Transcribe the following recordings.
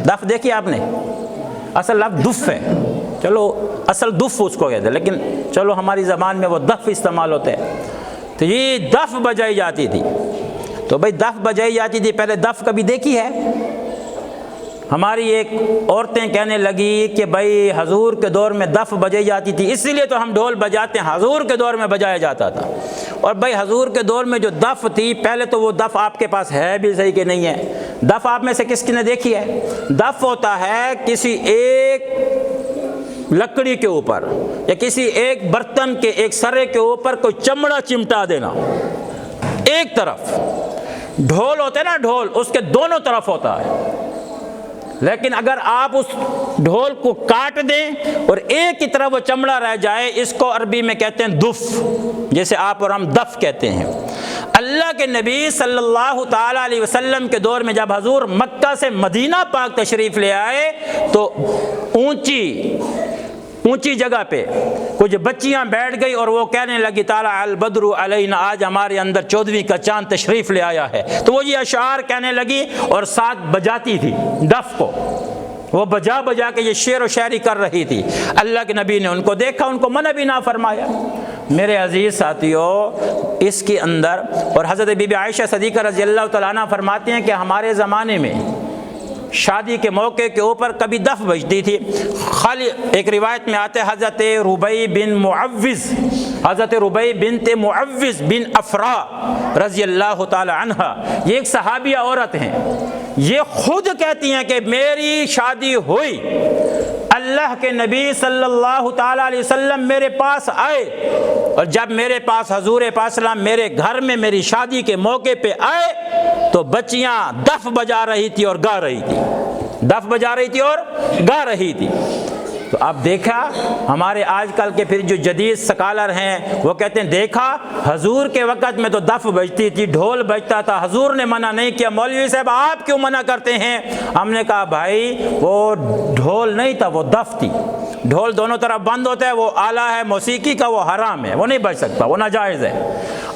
دف دیکھی آپ نے؟ اصل لفظ دف ہے، چلو اصل دف اس کو کہتے ہیں، لیکن چلو ہماری زبان میں وہ دف استعمال ہوتے ہیں۔ تو یہ دف بجائی جاتی تھی، تو بھائی دف بجائی جاتی تھی، پہلے دف کبھی دیکھی ہے؟ ہماری ایک عورتیں کہنے لگی کہ بھائی حضور کے دور میں دف بجائی جاتی تھی، اسی لیے تو ہم ڈھول بجاتے ہیں، حضور کے دور میں بجایا جاتا تھا۔ اور بھائی حضور کے دور میں جو دف تھی، پہلے تو وہ دف آپ کے پاس ہے بھی صحیح کہ نہیں ہے؟ دف آپ میں سے کس نے دیکھی ہے؟ دف ہوتا ہے کسی ایک لکڑی کے اوپر یا کسی ایک برتن کے ایک سرے کے اوپر کوئی چمڑا چمٹا دینا ایک طرف۔ ڈھول ہوتا ہے نا، ڈھول اس کے دونوں طرف ہوتا ہے، لیکن اگر آپ اس ڈھول کو کاٹ دیں اور ایک کی طرف وہ چمڑا رہ جائے، اس کو عربی میں کہتے ہیں دف، جیسے آپ اور ہم دف کہتے ہیں۔ اللہ کے نبی صلی اللہ تعالیٰ علیہ وسلم کے دور میں جب حضور مکہ سے مدینہ پاک تشریف لے آئے تو اونچی جگہ پہ کچھ بچیاں بیٹھ گئی اور وہ کہنے لگی طالع البدر علینا، آج ہمارے اندر 14ویں کا چاند تشریف لے آیا ہے۔ تو وہ یہ اشعار کہنے لگی اور ساتھ بجاتی تھی دف کو، وہ بجا بجا کے یہ شعر و شاعری کر رہی تھی۔ اللہ کے نبی نے ان کو دیکھا، ان کو منع بھی نہ فرمایا۔ میرے عزیز ساتھیو، اس کے اندر اور حضرت بی بی عائشہ صدیقہ رضی اللہ تعالیٰ عنہ فرماتی ہیں کہ ہمارے زمانے میں شادی کے موقع کے اوپر کبھی دف بجتی تھی۔ خالی ایک روایت میں آتے حضرت ربیع بن معوذ، حضرت ربیع بنت معوذ بن افرا رضی اللہ تعالی عنہ، یہ ایک صحابیہ عورت ہیں، یہ خود کہتی ہیں کہ میری شادی ہوئی، اللہ کے نبی صلی اللہ تعالیٰ علیہ وسلم میرے پاس آئے، اور جب میرے پاس حضور پاک صلی اللہ علیہ وسلم میرے گھر میں میری شادی کے موقع پہ آئے تو بچیاں دف بجا رہی تھی اور گا رہی تھی، دف بجا رہی تھی اور گا رہی تھی۔ تو اب دیکھا ہمارے آج کل کے پھر جو جدید سکالر ہیں وہ کہتے ہیں دیکھا حضور کے وقت میں تو دف بجتی تھی، ڈھول بجتا تھا، حضور نے منع نہیں کیا، مولوی صاحب آپ کیوں منع کرتے ہیں؟ ہم نے کہا بھائی وہ ڈھول نہیں تھا، وہ دف تھی۔ ڈھول دونوں طرف بند ہوتا ہے، وہ آلہ ہے موسیقی کا، وہ حرام ہے، وہ نہیں بج سکتا، وہ ناجائز ہے۔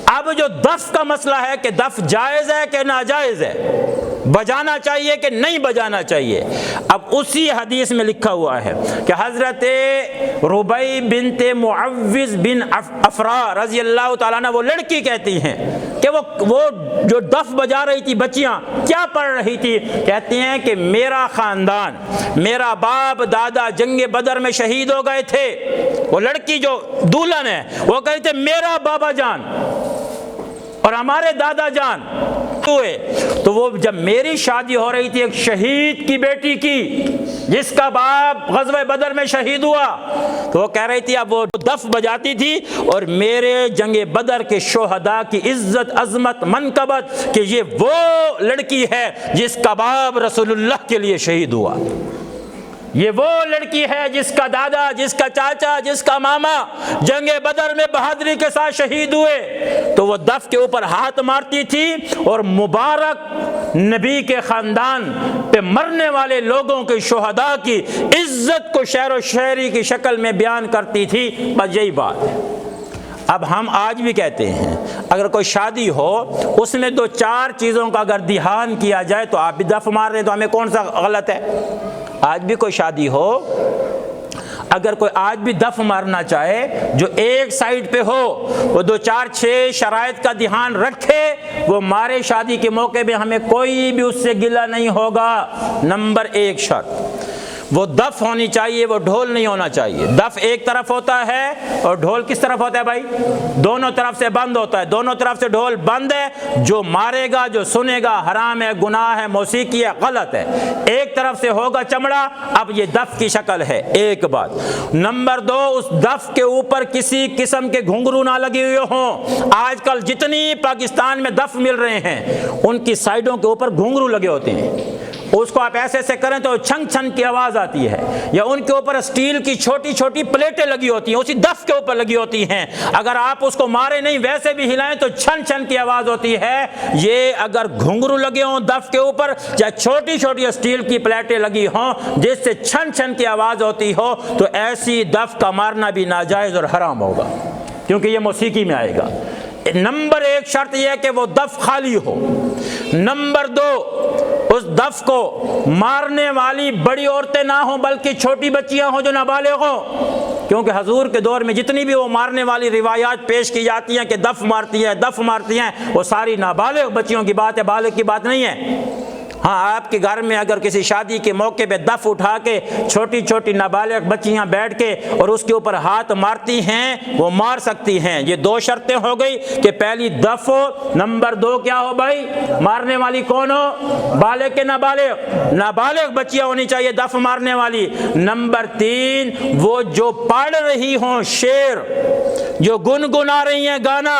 اب جو دف کا مسئلہ ہے کہ دف جائز ہے کہ ناجائز ہے، بجانا چاہیے کہ نہیں بجانا چاہیے، اب اسی حدیث میں لکھا ہوا ہے کہ حضرت ربیع بنت معوذ بن افرا رضی اللہ تعالیٰ عنہ وہ لڑکی کہتی ہیں کہ وہ جو دف بجا رہی تھی بچیاں کیا پڑھ رہی تھی؟ کہتی ہیں کہ میرا خاندان، میرا باپ دادا جنگ بدر میں شہید ہو گئے تھے۔ وہ لڑکی جو دلہن ہے وہ کہتے ہیں میرا بابا جان اور ہمارے دادا جان ہوئے، تو وہ جب میری شادی ہو رہی تھی ایک شہید کی بیٹی کی جس کا باپ غزوہ بدر میں شہید ہوا، تو وہ کہہ رہی تھی اب وہ دف بجاتی تھی اور میرے جنگ بدر کے شہداء کی عزت عظمت منقبت کہ یہ وہ لڑکی ہے جس کا باپ رسول اللہ کے لیے شہید ہوا، یہ وہ لڑکی ہے جس کا دادا، جس کا چاچا، جس کا ماما جنگ بدر میں بہادری کے ساتھ شہید ہوئے۔ تو وہ دف کے اوپر ہاتھ مارتی تھی اور مبارک نبی کے خاندان پہ مرنے والے لوگوں کے شہداء کی عزت کو شعر و شاعری کی شکل میں بیان کرتی تھی۔ بس یہی بات ہے۔ اب ہم آج بھی کہتے ہیں اگر کوئی شادی ہو اس میں 2-4 چیزوں کا اگر دھیان کیا جائے تو آپ بھی دف مار رہے ہیں، تو ہمیں کون سا غلط ہے؟ آج بھی کوئی شادی ہو اگر کوئی آج بھی دف مارنا چاہے جو ایک سائیڈ پہ ہو، وہ 2-4-6 شرائط کا دھیان رکھے، وہ مارے شادی کے موقع میں، ہمیں کوئی بھی اس سے گلہ نہیں ہوگا۔ نمبر 1 شرط وہ دف ہونی چاہیے، وہ ڈھول نہیں ہونا چاہیے۔ دف ایک طرف ہوتا ہے اور ڈھول کس طرف ہوتا ہے بھائی؟ دونوں طرف سے بند ہوتا ہے، دونوں طرف سے ڈھول بند ہے، جو مارے گا جو سنے گا حرام ہے، گناہ ہے، موسیقی ہے، غلط ہے۔ ایک طرف سے ہوگا چمڑا، اب یہ دف کی شکل ہے، ایک بات۔ نمبر 2 اس دف کے اوپر کسی قسم کے گھنگرو نہ لگے ہوئے ہوں۔ آج کل جتنی پاکستان میں دف مل رہے ہیں ان کی سائڈوں کے اوپر گھنگرو لگے ہوتے ہیں، اس کو آپ ایسے ایسے کریں تو چھن چھن کی آواز آتی ہے، یا ان کے اوپر اسٹیل کی چھوٹی چھوٹی پلیٹیں لگی ہوتی ہیں، اسی دف کے اوپر لگی ہوتی ہیں، اگر آپ اس کو مارے نہیں ویسے بھی ہلائیں تو چھن چھن کی آواز ہوتی ہے۔ یہ اگر گھنگرو لگے ہوں دف کے اوپر یا چھوٹی چھوٹی اسٹیل کی پلیٹیں لگی ہوں جس سے چھن چھن کی آواز ہوتی ہو تو ایسی دف کا مارنا بھی ناجائز اور حرام ہوگا، کیونکہ یہ موسیقی میں آئے گا۔ نمبر 1 شرط یہ ہے کہ وہ دف خالی ہو۔ نمبر 2 اس دف کو مارنے والی بڑی عورتیں نہ ہوں بلکہ چھوٹی بچیاں ہوں جو نابالغ ہوں، کیونکہ حضور کے دور میں جتنی بھی وہ مارنے والی روایات پیش کی جاتی ہیں کہ دف مارتی ہیں وہ ساری نابالغ بچیوں کی بات ہے، بالغ کی بات نہیں ہے۔ ہاں، آپ کے گھر میں اگر کسی شادی کے موقع پہ دف اٹھا کے چھوٹی چھوٹی نابالغ بچیاں بیٹھ کے اور اس کے اوپر ہاتھ مارتی ہیں، وہ مار سکتی ہیں۔ یہ دو شرطیں ہو گئی کہ پہلی دف ہو، نمبر دو کیا ہو بھائی، مارنے والی کون ہو، بالغ کے نابالغ، نابالغ بچیاں ہونی چاہیے دف مارنے والی۔ نمبر تین، وہ جو پڑھ رہی ہوں شعر، جو گنگنا رہی ہیں گانا،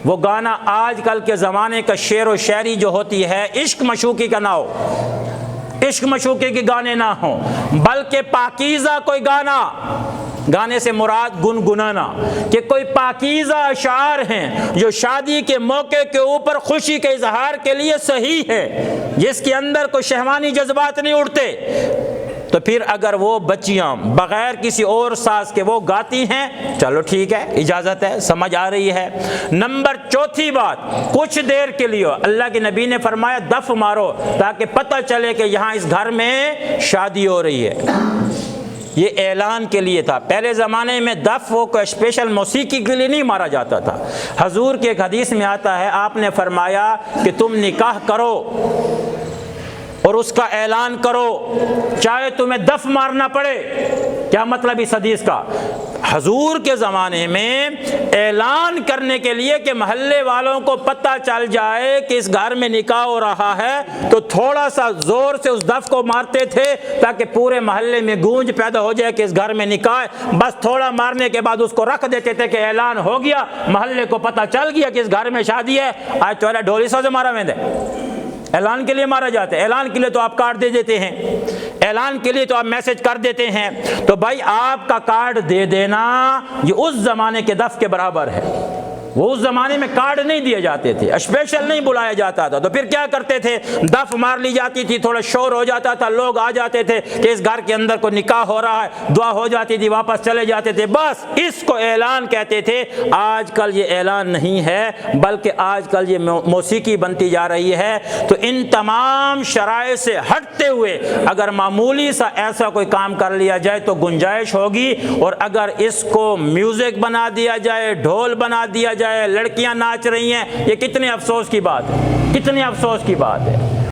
وہ گانا آج کل کے زمانے کا شعر و شاعری جو ہوتی ہے عشق مشوقی کا نہ ہو، عشق مشوقی کے گانے نہ ہوں، بلکہ پاکیزہ کوئی گانا، گانے سے مراد گنگنانا، کہ کوئی پاکیزہ اشعار ہیں جو شادی کے موقع کے اوپر خوشی کے اظہار کے لیے صحیح ہے، جس کے اندر کوئی شہوانی جذبات نہیں اٹھتے، تو پھر اگر وہ بچیاں بغیر کسی اور ساز کے وہ گاتی ہیں، چلو ٹھیک ہے، اجازت ہے، سمجھ آ رہی ہے۔ نمبر چوتھی بات، کچھ دیر کے لیے اللہ کے نبی نے فرمایا دف مارو تاکہ پتہ چلے کہ یہاں اس گھر میں شادی ہو رہی ہے۔ یہ اعلان کے لیے تھا۔ پہلے زمانے میں دف کو اسپیشل موسیقی کے لیے نہیں مارا جاتا تھا۔ حضور کے ایک حدیث میں آتا ہے، آپ نے فرمایا کہ تم نکاح کرو اور اس کا اعلان کرو چاہے تمہیں دف مارنا پڑے۔ کیا مطلب اس حدیث کا؟ حضور کے زمانے میں اعلان کرنے کے لیے کہ محلے والوں کو پتہ چل جائے کہ اس گھر میں نکاح ہو رہا ہے، تو تھوڑا سا زور سے اس دف کو مارتے تھے تاکہ پورے محلے میں گونج پیدا ہو جائے کہ اس گھر میں نکاح ہے۔ بس تھوڑا مارنے کے بعد اس کو رکھ دیتے تھے کہ اعلان ہو گیا، محلے کو پتہ چل گیا کہ اس گھر میں شادی ہے۔ آج تو ڈھولی سو سے مارا ویندے، اعلان کے لیے مارا جاتا ہے، اعلان کے لیے تو آپ کارڈ دے دیتے ہیں، اعلان کے لیے تو آپ میسج کر دیتے ہیں۔ تو بھائی آپ کا کارڈ دے دینا یہ اس زمانے کے دف کے برابر ہے۔ وہ اس زمانے میں کارڈ نہیں دیے جاتے تھے، اسپیشل نہیں بلایا جاتا تھا، تو پھر کیا کرتے تھے، دف مار لی جاتی تھی، تھوڑا شور ہو جاتا تھا، لوگ آ جاتے تھے کہ اس گھر کے اندر کوئی نکاح ہو رہا ہے، دعا ہو جاتی تھی، واپس چلے جاتے تھے، بس اس کو اعلان کہتے تھے۔ آج کل یہ اعلان نہیں ہے بلکہ آج کل یہ موسیقی بنتی جا رہی ہے۔ تو ان تمام شرائط سے ہٹتے ہوئے اگر معمولی سا ایسا کوئی کام کر لیا جائے تو گنجائش ہوگی، اور اگر اس کو میوزک بنا دیا جائے، ڈھول بنا دیا جائے، لڑکیاں ناچ رہی ہیں، یہ کتنے افسوس کی بات ہے، کتنے افسوس کی بات ہے۔